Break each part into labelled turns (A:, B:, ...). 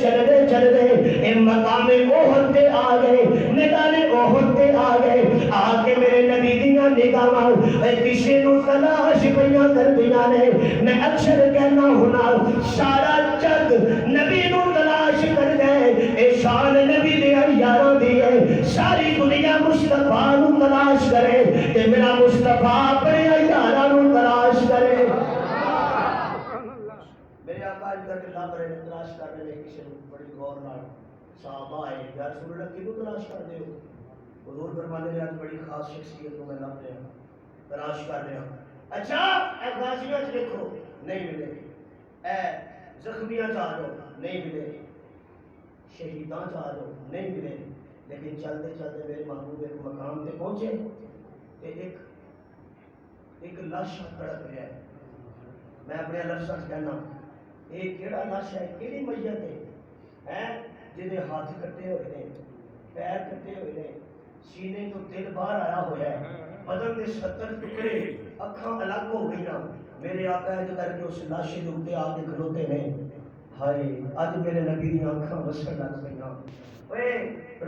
A: چل گئے مقام احد تے آ گئے، میدان احد تے آ گئے، آ کے میرے نبی دیاں نگاہاں کسے نو تلاش پیاں کردیاں نے۔ میں اکثر کہنا ہونا سارا جگ نبی نو تلاش کر گئے، اے شان نبی دے یاراں دی ہے، ساری دنیا مصطفیٰ نو تلاش کرے تے میرا مصطفیٰ اپنے یاراں نو تلاش کرے۔ میرے آقا اج کر کے لب رہے نے، تلاش کر رہے ہیں کسی نے بڑی غور نال۔ صحابہ آئے یا رسول اللہ کیوں تلاش کر رہے ہو؟ حضور فرماتے ہیں آج بڑی خاص شخصیت کو میں لب رہا ہوں، تلاش کر رہا ہوں۔ اچھا اے غازیاں چ دیکھو نہیں ملے، اے زخمیاں چ آ جاؤ نہیں ملے، شہیداں چ آ جاؤ نہیں ملے، لیکن چلتے چلتے میرے محبوب ایک مقام پہ پہنچے کہ ایک لاش تڑپ رہا ہے۔ میں اپنے لفظ کہنا یہ کیڑا لاش ہے، کیڑی میت ہے جہاں ہاتھ کٹے ہوئے ہیں، پیر کٹے ہوئے ہیں، سینے تو دل باہر آیا ہوا ہے، بدن کے 70 ٹکڑے، اکھاں الگ ہو گئی۔ میرے آقا ہے کر کے اس لاشے کے اوپر آ کے کھلوتے ہیں، ہائے اج میرے نبی دی اکھاں وسن لگ پئیاں۔ اوے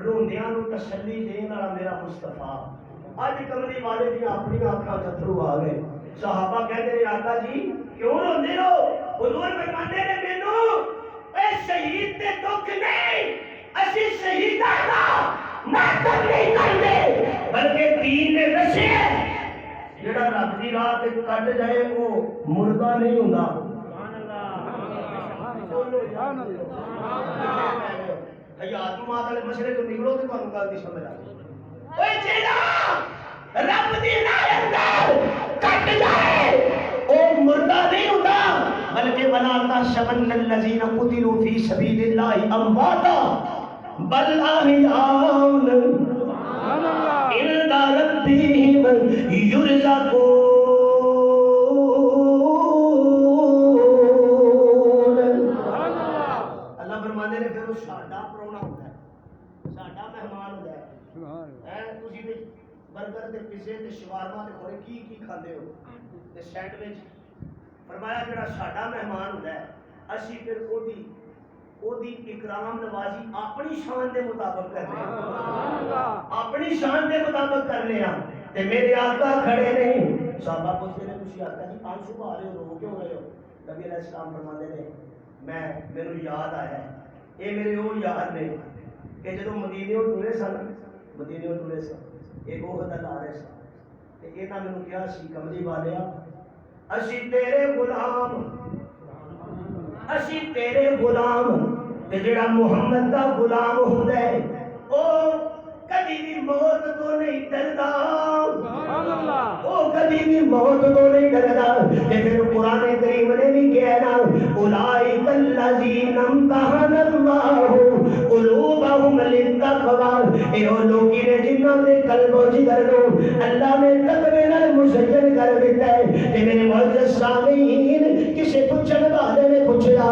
A: روندیاں نو تسلی دین والا میرا مصطفیٰ، اج کملی والے دی اپنی اکھاں اتھرو آ گئے۔ صحابہ کہتے ہیں آقا جی کیوں روندے ہو؟ حضور فرماتے ہیں مینوں اے شہید تے دکھ نہیں، اسی شہیداں دا ماتم نہیں کرتے بلکہ دین نے دسیا جڑا رب دی راہ تے کٹ جائے وہ مردہ نہیں ہوندا۔ سبحان اللہ، حیات ماں والے مسئلے تو نکلو تے تانوں گل دی سمجھ آ جائے۔ اوے جڑا رب دی راہ اندر کٹ جائے وہ مردہ نہیں ہوتا بلکہ ولا تحسبن الذين قتلوا في سبيل الله امواتا بل احياء عند ربهم يرزقون۔ اللہ فرماتے ہیں پھر وہ ساڈا پرونا ہوتا ہے، ساڈا مہمان ہوتا ہے۔ تسی تے برگر تے پیزے تے شوارما تے کھورے کی کھاندے ہو تے سینڈوچ، فرمایا جڑا ساڈا مہمان ہوتا ہے اسی پھر او دی اکرام نوازی اپنی شان دے مطابق کرنے ہیں، اپنی شان دے مطابق کرنے ہیں۔ تے میرے آقا کھڑے نہیں، صحابہ پوچھتے ہیں تسی آقا جی آنسو بہا رہے ہو، رو کیوں رہے ہو؟ نبی علیہ السلام فرماتے ہیں میرے یاد آیا ہے، یہ میرے وہ یاد نے کہ جدو مدینے ٹورے سن ایک وہ حد آ رہے سن تے انہاں مینوں کہا سی کملی والیا اسی تیرے غلام تے جڑا محمد دا غلام ہوندا ہے او کبھی بھی موت تو نہیں ڈردا، او کبھی بھی موت تو نہیں ڈردا۔ تے پھر قرآن کریم نے بھی کہا نا اولئک الذین امتحن اللہ قلوبہم للتقوی، اے او لوگی نے جنہاں دے قلب و جگر نو اللہ نے تقوی نال مزین کر دیتا ہے۔ تے میرے معزز سامعین کسے پوچھن والے نے پوچھا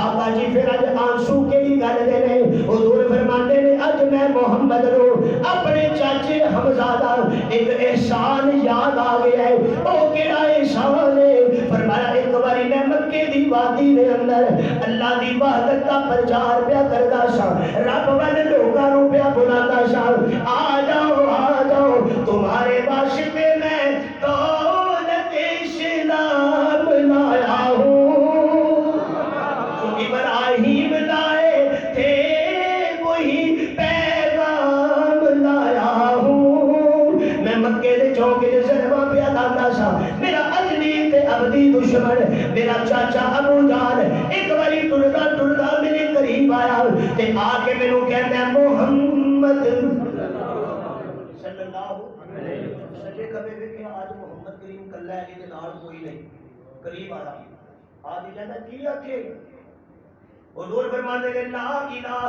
A: آقا جی پھر اج آنسو کیڑی گل دے نے؟ حضور فرماتے نے اج میں محمد نو اپنے چاچے حمزہ دا ایک احسان یاد آ گیا ہے۔ او کیڑا احسان ہے؟ فرمایا ایک باری میں مکے دی وادی دے اندر اللہ دی وحدت دا پرچار پیا کردا سا، رب والے لوکاں نو پیا بلاتا سا آ جاؤ تمہارے واسطے میں دولت اسلام لایا ہوں، جو ابراہیم لائے تھے وہی پیغام لایا ہوں۔ میں مکے دے چوکے دے سرما پیا لاتا سا، میرا ازلی تے ابدی دشمن میرا چاچا ابو جہل ایک باری ٹردا میرے قریب آیا تے آ کے مینوں کہندا محمد صلی اللہ علیہ وسلم سجے کبے ویکھیا آج محمد کریم کلا ہے اے نال کوئی نہیں، قریب آیا آ کے کہندا کی آکھے؟ حضور فرماتے ہیں لا الہ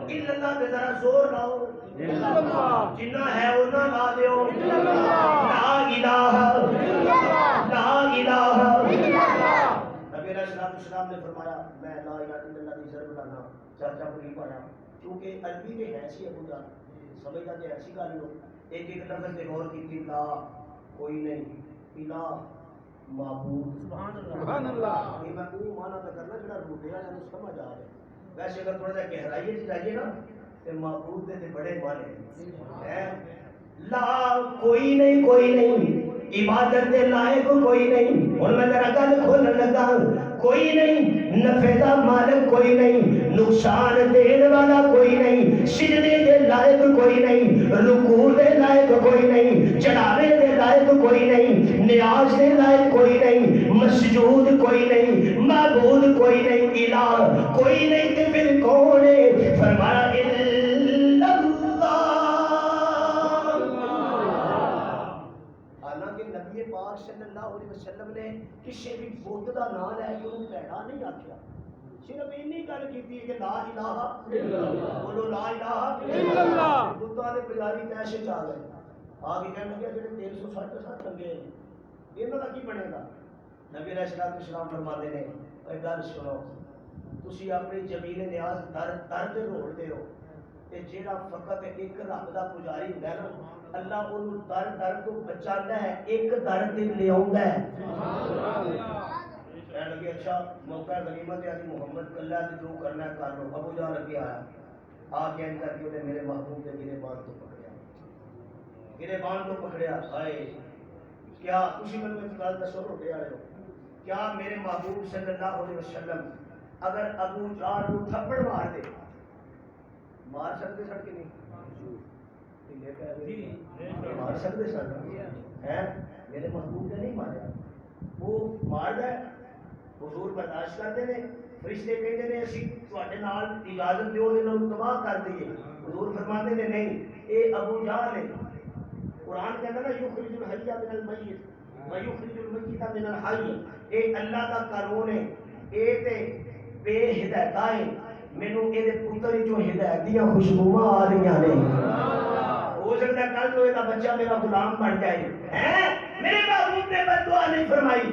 A: الا اللہ تے ذرا زور لاؤ، جنہ ہے انہاں لا دیو، لا الہ لا الہ۔ نبی علیہ السلام نے فرمایا میں لا الہ الا اللہ کی ضرب لانا، چرچا قریب آیا کیونکہ عربی میں ہے سی ابو جہل سمجھتا کہ ایسی گل ہو، ایک لفظ پہ غور کی لا کوئی نہیں، الہ معبود، سبحان اللہ، یہ میں وہ معنی پہ کرنا جڑا روٹے والے نوں سمجھ آ رہا ہے۔ ویسے اگر تھوڑا سا گہرائی جائیے نا تو معبود دے بڑے مانے ہیں، لا کوئی نہیں عبادت دے لائق کوئی نہیں، اور میں ذرا گل کھولن لگا، کوئی نہیں نفع دا مالک کوئی نہیں، نقصان دین والا کوئی نہیں، سجدے دے لائق کوئی نہیں، رکوع دے لائق کوئی نہیں، چڑھاوے دے لائق کوئی نہیں، نیاز دے لائق کوئی نہیں، مسجود کوئی نہیں، معبود کوئی نہیں، الہ کوئی نہیں، تے پھر کون ہے؟ فرمایا الا اللہ۔ حالانکہ نبی پاک صلی اللہ علیہ وسلم نے کسی بھی بت کا نام لے کے انہوں بھڑا نہیں آخیا، صرف اینی گل کی کہ لا الہ الا اللہ، بولو لا الہ الا اللہ۔ بتوں کے پجاری پیسے چاہ گئے، آ کے کہنے لگے جڑے 360 لگے ہیں یہاں کا کی بنے گا؟ نبی علیہ السلام فرماتے ہیں اے گل سنو، تسی اپنی زمین نیاز درد روڑتے ہو، تے جیڑا فقط ایک رب دا پجاری ہوندا ہے نا، اللہ انہوں در تو بچاتا ہے، ایک در تے لے آوندا ہے۔ کہنے لگے اچھا موقع غنیمت ہے، محمد کلہ تے جو کرنا ہے کر لو۔ ابو جہل لگے آیا، آ کے ان کر کے میرے محبوب کے گریبان تو پکڑیا، گریبان تو پکڑیا، ہائے کیا خوشی میں گل دسو روٹے والے ہو، کیا میرے محبوب صلی اللہ علیہ وسلم اگر ابو جہل کو تھپڑ مار دے مار سکتے سن کہ نہیں؟ مار سکتے سن ہیں؟ میرے محبوب نے نہیں مارا، وہ مار ہے، حضور برداشت کرتے ہیں، فرشتے کہتے ہیں اسی تواڈے نال اجازت دیو انہاں نوں تباہ کر دئیے، حضور فرماتے ہیں نہیں، اے ابو جہل ہے، قرآن کہتا ہے نا یخرج الحی من المیت ویخرج المیت من الحی، اے اللہ کا قانون ہے، اے تے بے ہدایتائیں مینوں اے دے پتر جو ہدایت دیاں خوشبوواں آ رہیاں نے، ہو سکتا ہے کل تو یہ بچہ میرا غلام بن جائے ہیں۔ میرے محبوب نے بد دعا نہیں فرمائی،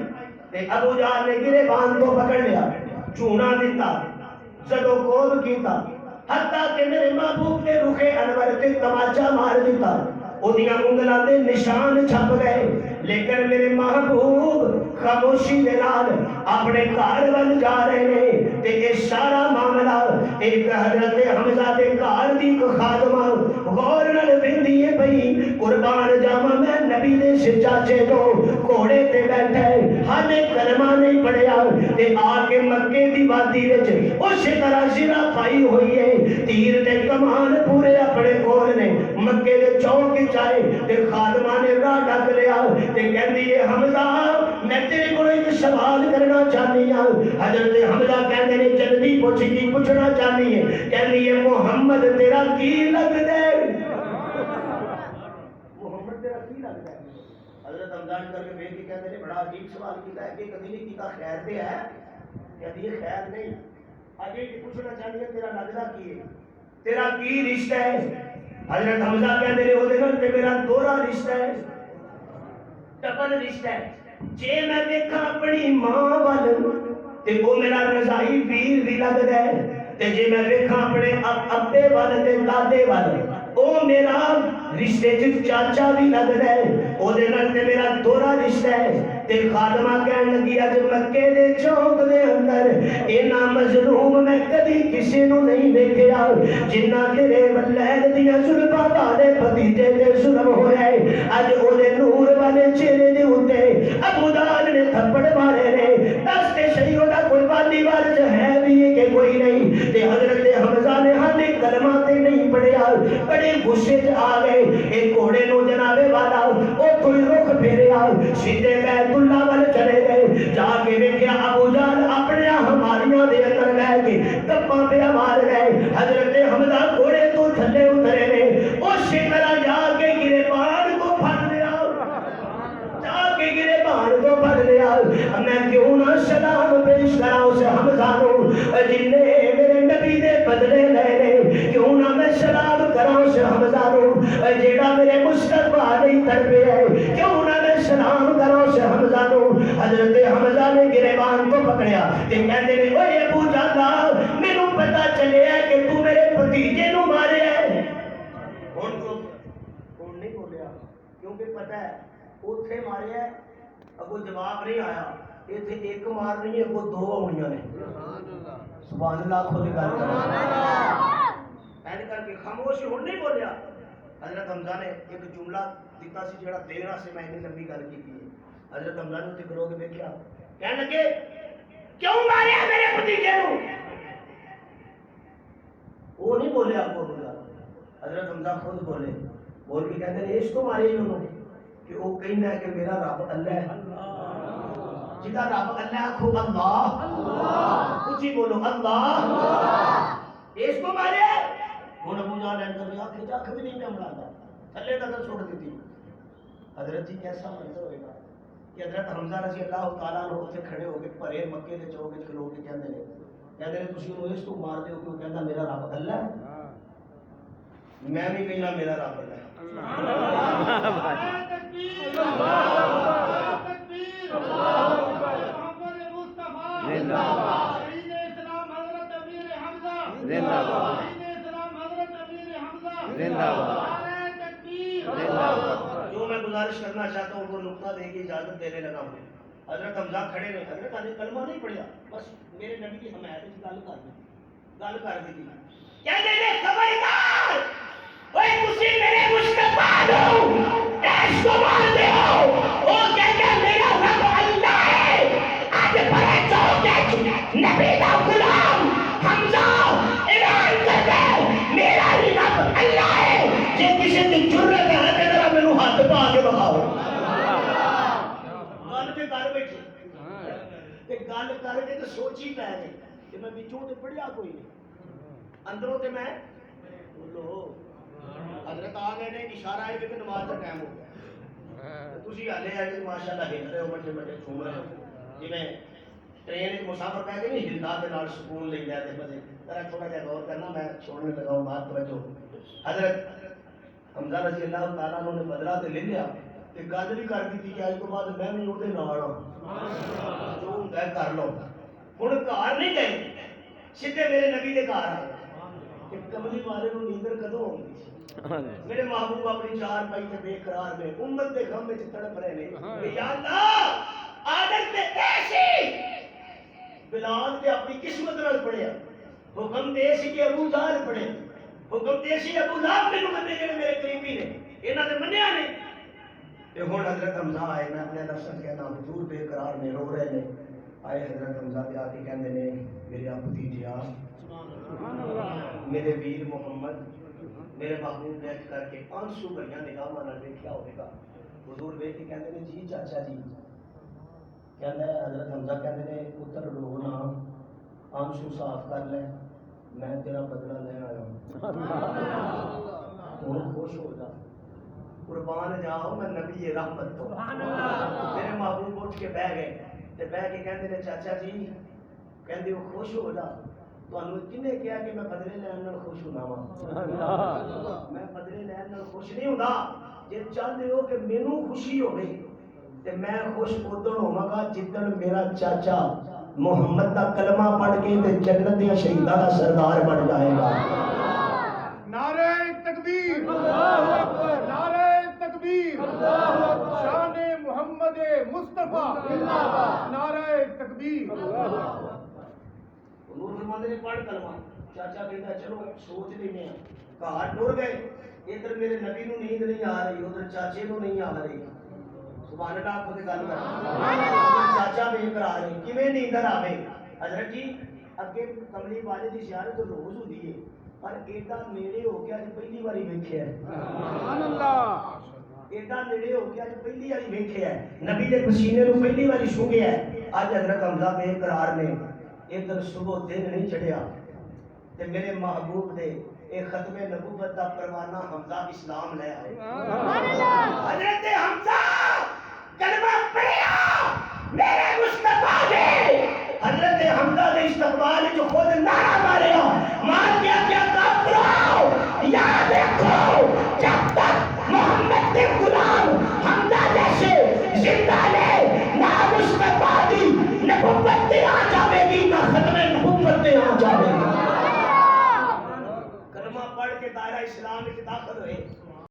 A: تے ابو جہل نے گریبان کو پکڑ لیا، چونا دیتا، زدو کوب کیتا، حتیٰ کہ میرے محبوب نے رخ انور تے تماچا مار دیتا، اُدیاں انگلاں دے نشان چھپ گئے، لیکن میرے محبوب خاموشی دے نال اپنے گھر ول جا رہے ہیں، تے یہ سارا معاملہ ایک حضرت حمزہ دے گھر دی خادمہ غور نال ویندی ہے پئی، قربان جاواں میں نبی دے چاچے تو گھوڑے تے بیٹھے ہانے کلمہ نہیں پڑھیا، تے آ کے مکے دی وادی وچ اسی طرح زرا پائی ہوئی ہے، تیر تے کمان پورے اپنے کول نے، مکے دے چوک چائے تے خادمہ نے راہ ڈک لیا تے کہندی ہے حمزہ میں تیرے کو ایک سوال کرنا چاہنی ہوں۔ حضرت حمزہ کہندے نے جلدی پوچھ کی پوچھنا چاہنی ہے، کہندی ہے محمد تیرا کی لگدا ہے؟ محمد تیرا کی لگدا ہے؟ حضرت حمزہ کر کے بیٹھ کے کہندے نے بڑا عجیب سوال کیتا ہے کہ کبھی نہیں کیتا، خیر تے ہے؟ کہندی ہے خیر نہیں، اجے کی پوچھنا چاہنی ہے تیرا لگدا کی ہے، تیرا کی رشتہ ہے؟ حضرت حمزہ کہندے نے او دے نال تے میرا دوہرا رشتہ ہے، ڈبل رشتہ ہے، جے میں دیکھا اپنی ماں وال تے وہ میرا رضائی ویر بھی لگدا ہے، تے جے میں دیکھا اپنے ابے وال تے دادے وال او میرا رشتے چ چاچا بھی لگدا ہے، او دے نال تے میرا دوہرا رشتہ ہے۔ تے خادمہ کہن لگی اج مکے دے چوک دے اندر اینا مظلوم میں کبھی کسی نو نہیں دیکھیا جنہ تیرے ولیل دیاں زلفاں والے بھتیجے تے ظلم ہوئے، اج او دے نور والے چہرے دے اوتے ابو جہل نے تھپڑ مارے نے، دس تے صحیح دا کوئی والی وارث ہے بھی کہ کوئی نہیں، تے حضرت حمزہ نے ہانے کلمہ تے نہیں پڑھیا، بڑے غصے چ آ گئے، ایک گھوڑے نو جناب والا او کوئی رخ پھیریا، سیدھے بیت اللہ والے چلے گئے، جا کے دیکھیا ابو جہل اپنے ہماریاں دے اندر لے کے گپاں پہ مار گئے، حضرت حمزہ گھوڑے تو تھلے اترے نے، اسی طرح جا کے گریبان کو پھڑ لیا، جا کے گریبان کو پھڑ لیا، میں کیوں نہ سلام پیش کرا اس حمزہ نو جن نے میرے نبی دے بدلے لے لے، کیوں نہ میں سلام کرا اس حمزہ نو جیڑا میرے مصطفیٰ نہیں تڑپے ہے، کیوں نہ میں سلام کرا اس حمزہ نو۔ حضرت حمزہ نے گریبان کو پکڑیا تے کہندے نے اوے ابو جہل مینوں پتہ چلیا کہ تو میرے بھتیجے نو ماریا ہے، ہن نہیں بولیا کیونکہ پتہ ہے اوتھے ماریا ہے، اگوں جواب نہیں آیا، اتنے ایک مارنی ہے وہ دو آنیاں نے سبحان اللہ خود گل کر کے خاموش ہوں نہیں بولیا حضرت حمزہ نے ایک جملہ دیتا سی جڑا دینا سے میں اتنی لمبی گل کی ہے حضرت حمزہ نے اتنے کرو کے دیکھا کہنے لگے کیوں ماریا میرے بھتیجے نو وہ نہیں بولے آپ کو بولا حضرت حمزہ خود بولے بول کے کہتے ہیں اس کو مارے انہوں کہ وہ کہنا ہے کہ میرا رب اللہ ہے جدا رب اللہ کو اللہ اچھی بولو اللہ اس کو مارے ہوں ابو جان اندر جا کے جاک بھی نہیں پہ مراتا تھلے نظر چھوڑ دیتی حضرت جی کیسا منظر ہوئے گا کہ حضرت حمزہ رضی اللہ تعالیٰ عنہ سے کھڑے ہو کے پرے مکے کے چوک کے لوگ کہتے ہیں تسی انہوں اس کو مار دیو کہ وہ کہتا میرا رب اللہ ہے میں بھی کہنا میرا رب اللہ ہے جو میں گزارش کرنا چاہتا ہوں وہ نقطہ دے کے اجازت دینے لگا ہوں حضرت حمزہ کھڑے نے حضرت علی کلمہ نہیں پڑھا بس میرے نبی کی حمایت کی گل کر دی تھی کیا دے دے خبردار اوے تسی میرے مصطفی ہو اس کو مار دیو وہ کہتا میرا رب اللہ ہے آج بڑے چوک نبی کا غلام حمزہ اعلان کر دے میرا رب اللہ ہے جے کسی دی جرت ہے تے ذرا مینوں ہاتھ پا کے بخاؤ گل تے کر بیٹھے تے گل کر کے تے سوچی پے گئی کہ میں وچوں تے پڑھیا کوئی نہیں اندروں تے میں بولو حضرت آ گئے نے اشارہ ہے کہ نماز کا ٹائم ہو گیا تسی ہلے آئے کہ ماشاءاللہ ہل رہے ہو بڑے بڑے گھوم رہے ہو جی میں ٹرین ایک مسافر پہ گئے نہیں ہلدا کے نال سکون لے جاتے بس ذرا تھوڑا جہا غور کرنا میں چھوڑنے لگا ہوں بات توجہ حضرت حمزہ رضی اللہ تعالیٰ عنہ نے بدلہ تے لے لیا تے گل بھی کر دی تھی کہ آج تو بعد میں بھی اودے نال ہوں جو ہوندا ہے کر لو ہن گھر نہیں گئے سیدھے میرے نبی دے گھر آئے کہ کملی والے نوں نیندر کدوں ہوندی میرے محبوب اپنی چار پائی تے بے قرار میں امت دے غم وچ تڑپ رہے نے کہ یا اللہ عادت تے ایسی بلال تے اپنی قسمت نال پڑھیا حکم تے سی کہ ابو جہل پڑھے حکم تے سی ابو لہب نے مننے جڑے میرے قریبی نے انہاں نے منیا نہیں تے ہن حضرت حمزہ آئے میں اپنے لفظ کہنا حضور بے قرار میں رو رہے نے آئے حضرت حمزہ تے آ کے کہندے نے میرے ابو جیا سبحان اللہ میرے ویر محمد میرے محبوب بیٹھ کر کے آنسو بھریاں نگاہاں نال دیکھیا ہوے گا حضور بیٹھ کے کہندے نے جی چاچا جی کہندا ہے حضرت حمزہ کہندے نے پتر رو نا آنسو صاف کر لے میں تیرا بدلہ لے آیا ہوں ہن خوش ہو جا قربان جاؤ میں نبی رحمت تو میرے محبوب اٹھ کے بیٹھ گئے تے بیٹھ کے کہندے نے چاچا جی کہندے ہو خوش ہو جا تانوں کنے کہا کہ میں بدلے لین نال خوش ہونا وا میں بدلے لین نال خوش نہیں ہوندا جے چاہندے ہو کہ مینوں خوشی ہوے تے میں خوش ادھر ہوواں گا جدن میرا چاچا محمد دا کلمہ پڑھ کے تے جنت دے شہیداں دا سردار بن جائے گا
B: نعرہ تکبیر اللہ اکبر نعرہ تکبیر اللہ اکبر شان محمد مصطفی زندہ باد نعرہ تکبیر اللہ اکبر
A: حضور فرماندے نے پڑھ کلمہ چاچا کہندا چلو سوچ لینے ہیں گھر ٹر گئے ادھر میرے نبی نو نیند نہیں آ رہی ادھر چاچے نو نہیں آ رہی سبحان اللہ خود گل کر چاچا بے قرار ہے کیویں نیندر آوے حضرت جی اگے کملی والے دی زیارت روز ہوندی ہے پر ایڈا نیڑے ہو کے اج پہلی واری ویکھیا ہے
B: سبحان اللہ
A: ایڈا نیڑے ہو کے اج پہلی واری ویکھیا ہے نبی دے پسینے نو پہلی واری سونگیا ہے اج حضرت حمزہ بے قرار نے ادھر صبح دن نہیں چڑھیا تے میرے محبوب دے اے ختم نبوت دا پروانہ حمزہ اسلام لے آئے سبحان اللہ حضرت حمزہ کلمہ پڑھیا میرے مصطفی نے حضرت حمزہ دے استقبال جو خود